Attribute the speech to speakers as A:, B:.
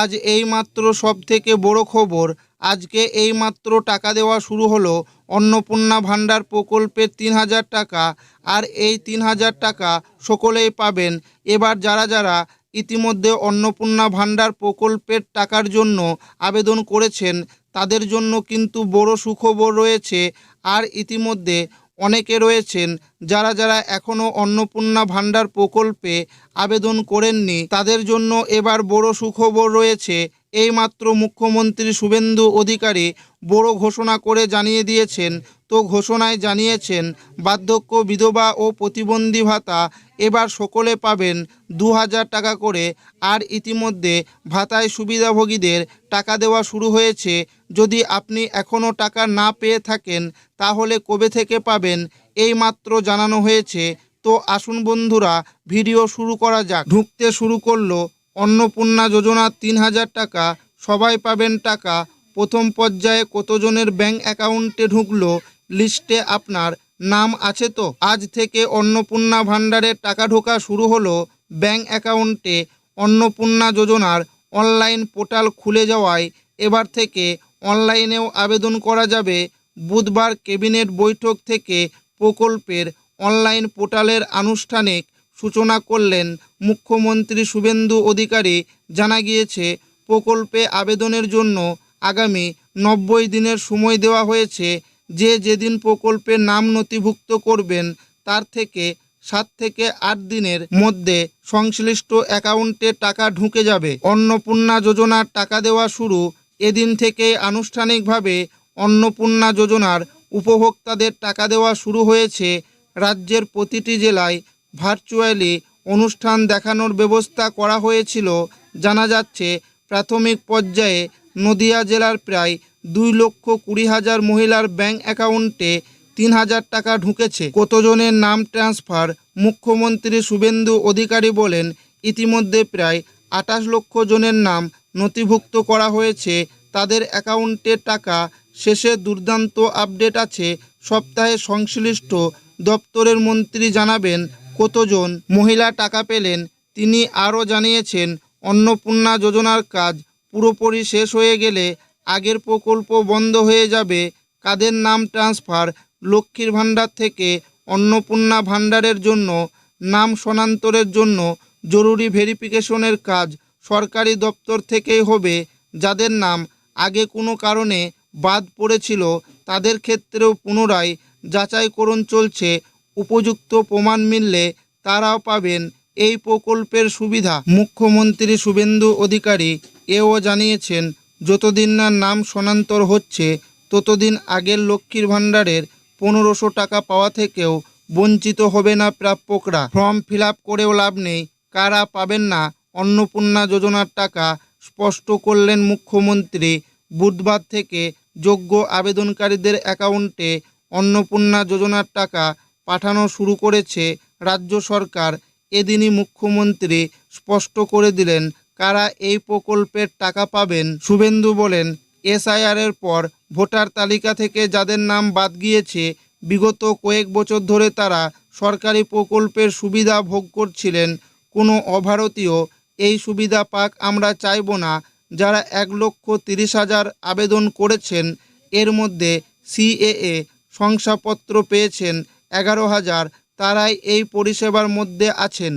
A: আজ এইমাত্র সবথেকে বড় খবর, আজকে এইমাত্র টাকা দেওয়া শুরু হলো অন্নপূর্ণা ভাণ্ডার প্রকল্পের ৩,০০০ টাকা। আর এই ৩,০০০ টাকা সকলেই পাবেন। এবার যারা যারা ইতিমধ্যে অন্নপূর্ণা ভাণ্ডার প্রকল্পের টাকার জন্য আবেদন করেছেন তাদের জন্য কিন্তু বড় সুখবর রয়েছে। আর ইতিমধ্যে অনেকে রয়েছেন যারা যারা এখনও অন্নপূর্ণা ভাণ্ডার প্রকল্পে আবেদন করেননি, তাদের জন্য এবার বড় সুখবর রয়েছে। এইমাত্র মুখ্যমন্ত্রী শুভেন্দু অধিকারী বড় ঘোষণা করে জানিয়ে দিয়েছেন। তো ঘোষণায় জানিয়েছেন বার্ধক্য, বিধবা ও প্রতিবন্ধী ভাতা এবার সকলে পাবেন ২,০০০ টাকা করে। আর ইতিমধ্যে ভাতায় সুবিধাভোগীদের টাকা দেওয়া শুরু হয়েছে। যদি আপনি এখনও টাকা না পেয়ে থাকেন তাহলে কবে থেকে পাবেন এইমাত্র জানানো হয়েছে। তো আসুন বন্ধুরা, ভিডিও শুরু করা যাক। ঢুকতে শুরু করলো অন্নপূর্ণা যোজনার ৩,০০০ টাকা, সবাই পাবেন টাকা। প্রথম পর্যায়ে কতজনের ব্যাংক অ্যাকাউন্টে ঢুকলো, লিস্টে আপনার নাম আছে তো? আজ থেকে অন্নপূর্ণা ভাণ্ডারের টাকা ঢোকা শুরু হলো ব্যাংক অ্যাকাউন্টে। অন্নপূর্ণা যোজনার অনলাইন পোর্টাল খুলে যাওয়ায় এবার থেকে অনলাইনেও আবেদন করা যাবে। বুধবার ক্যাবিনেট বৈঠক থেকে প্রকল্পের অনলাইন পোর্টালের আনুষ্ঠানিক সূচনা করলেন মুখ্যমন্ত্রী শুভেন্দু অধিকারী। জানা গিয়েছে প্রকল্পে আবেদনের জন্য আগামী ৯০ দিনের সময় দেওয়া হয়েছে। যেদিন প্রকল্পে নাম নথিভুক্ত করবেন তার থেকে ৭ থেকে ৮ দিনের মধ্যে সংশ্লিষ্ট অ্যাকাউন্টে টাকা ঢুকে যাবে। অন্নপূর্ণা যোজনার টাকা দেওয়া শুরু। এদিন থেকে আনুষ্ঠানিকভাবে অন্নপূর্ণা যোজনার উপভোক্তাদের টাকা দেওয়া শুরু হয়েছে। রাজ্যের প্রতিটি জেলায় ভার্চুয়ালি অনুষ্ঠান দেখানোর ব্যবস্থা করা হয়েছিল। জানা যাচ্ছে প্রাথমিক পর্যায়ে নদিয়া জেলার প্রায় ২,২০,০০০ মহিলার ব্যাংক অ্যাকাউন্টে ৩,০০০ টাকা ঢুকেছে। কতজনের নাম ট্রান্সফার? মুখ্যমন্ত্রী শুভেন্দু অধিকারী বলেন, ইতিমধ্যে প্রায় ২৮ লক্ষ জনের নাম নথিভুক্ত করা হয়েছে। তাদের অ্যাকাউন্টে টাকা শেষে দুর্দান্ত আপডেট আছে। সপ্তাহে সংশ্লিষ্ট দপ্তরের মন্ত্রী জানাবেন কতজন মহিলা টাকা পেলেন। তিনি আরও জানিয়েছেন, অন্নপূর্ণা যোজনার কাজ পুরোপুরি শেষ হয়ে গেলে আগের প্রকল্প বন্ধ হয়ে যাবে। কাদের নাম ট্রান্সফার? লক্ষ্মীর ভাণ্ডার থেকে অন্নপূর্ণা ভাণ্ডারের জন্য নাম স্থানান্তরের জন্য জরুরি ভেরিফিকেশনের কাজ সরকারি দপ্তর থেকেই হবে। যাদের নাম আগে কোনো কারণে বাদ পড়েছিল তাদের ক্ষেত্রেও পুনরায় যাচাইকরণ চলছে। উপযুক্ত প্রমাণ মিললে তারাও পাবেন এই প্রকল্পের সুবিধা। মুখ্যমন্ত্রী শুভেন্দু অধিকারী এও জানিয়েছেন, যতদিন না নাম স্থানান্তর হচ্ছে ততদিন আগের লক্ষ্মীর ভাণ্ডারের ১৫০০ টাকা পাওয়া থেকেও বঞ্চিত হবে না প্রাপকরা। ফর্ম ফিল আপ করেও লাভ নেই, কারা পাবেন না অন্নপূর্ণা যোজনার টাকা স্পষ্ট করলেন মুখ্যমন্ত্রী। বুধবার থেকে যোগ্য আবেদনকারীদের অ্যাকাউন্টে অন্নপূর্ণা যোজনার টাকা পাঠানো শুরু করেছে রাজ্য সরকার। এদিনই মুখ্যমন্ত্রী স্পষ্ট করে দিলেন কারা এই প্রকল্পের টাকা পাবেন। শুভেন্দু বলেন, এসআইআরের পর ভোটার তালিকা থেকে যাদের নাম বাদ গিয়েছে, বিগত কয়েক বছর ধরে তারা সরকারি প্রকল্পের সুবিধা ভোগ করছিলেন, কোনো অভারতীয় এই সুবিধা পাক আমরা চাইব না। যারা ১,৩০,০০০ আবেদন করেছেন এর মধ্যে সিএএ শংসাপত্র পেয়েছেন ১১,০০০, তারাই এই পরিষেবার মধ্যে আছেন।